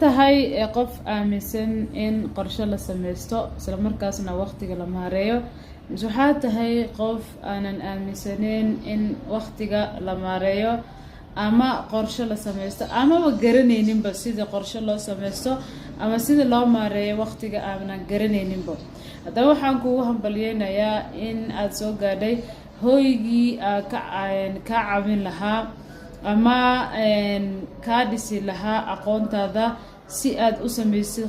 tahay qof aaminsan in qorshe la sameysto isla markaasna waqtiga la maareeyo waxaa tahay qof aanan aaminsaneyn in waqtiga la maareeyo ama qorshe la sameysto amaba garanayninba sida qorshe loo sameysto ama sida loo maareeyo waqtiga aanan garanayninba. haddaba waxaan kugu hambalyeynayaa in aad soo gaadhay hooygii ka caawin lahaa ama kaa dhisi lahaa aqoontaada si aad u sameysid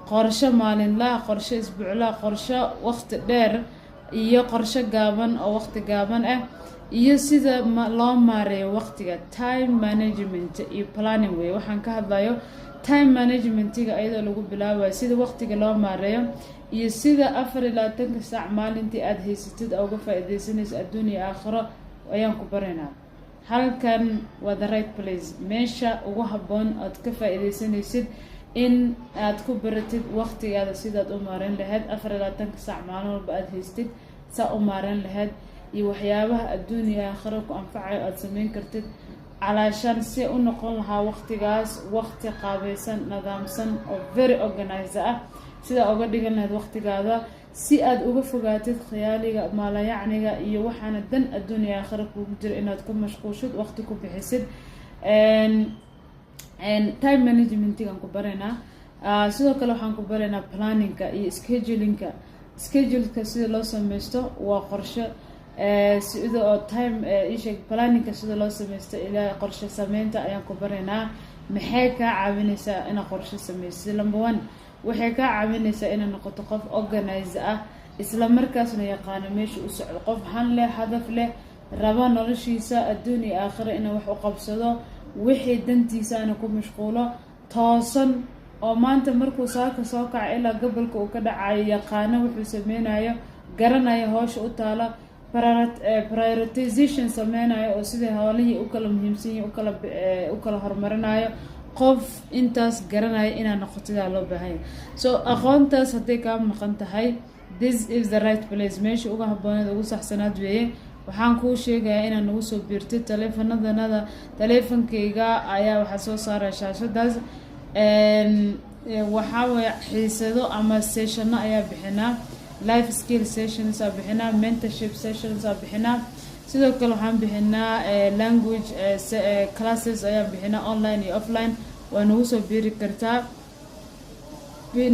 qorshe maalinlaha, qorshe isbuuclaha, qorshe waqti dheer iyo qorshe gaaban oo waqti gaaban ah iyo sida loo maareeyo waqtiga. Time management iyo planning way waxaan ka hadlayo. Time managementiga ayadoo lagu bilaabayo sida waqtiga loo maareeyo iyo sida 24 saac maalintii aad haysatid uga faa'iideysanayso adduun iyo aakhiro ayaan ku baraynaa. halkan waa the right place, meesha ugu habboon aad ka faa'iideysanaysid in aad ku baratid waqtigaada sidaad u maareyn lahayd 24 saac maalin walba aad haystid saa u maareyn lahayd iyo waxyaabaha adduun iyo aakhiro ku anfacayo aad sameyn kartid calaashan si u noqon lahaa waqtigaas waqti qaabaysan, nidaamsan oo very organized ah sida uga dhigan lahayd waqtigaada si aad uga fogaatid khiyaaliga, maalayacniga iyo waxaana dan adduun iyo aakhiro kugu jira inaad ku mashquushid waqti ku bixisid. Time managementigan ku baraynaa. sidoo kale waxaan ku baraynaa planningka iyo scheduleka sida loo sameysto waa qorshe sida oo time planningka sida loo sameysto ilaa qorshe sameynta ayaan ku baraynaa. maxay kaa caawinaysaa inaad qorshe sameysid? Number 1 waxay kaa caawinaysaa inaad noqoto qof organizer ah isla markaasna yaqaano meesha u socdo, qof han leh, hadaf leh, raba noloshiisa adduun iyo aakhiro inuu wax u qabsado, wixii dantiisa ana ku mashquulo, toosan oo maanta markuu saaka soo kaco ilaa gobolka uu ka dhacayo yaqaano wuxuu sameynayo, garanayo hawsha u taala, prioritization sameynayo oo sidii hawlihii u kala muhiimsan yihiin u kala horumarinayo. qof intaas garanaya inaad noqotidaa loo baahan yahay. So aqoontaas hadday kaa maqan tahay, this is the right place, meesha uga habbooneed ugu saxsanaad weeye. waxaan kuu sheegayaa inaad nagu soo biirtid taleefankayga ayaa waxaa soo saaraya shaashadaas. waxaa weeye xiisado ama sessiono ayaa bixinaa, life skill sessions aa bixinaa, mentorship sessions aa bixinaa. sidoo kale waxaan bixinaa language classes ayaan bixinaa online iyo offline. waa nagu soo biiri kartaa.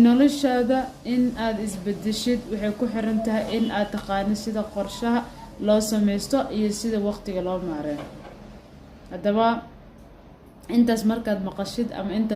noloshaada in aad isbedeshid waxay ku xiran tahay in aad taqaanid sida qorshaha loo sameysto iyo sida waqtiga loo maareeyo. haddaba intaas markaad maqashid ama inta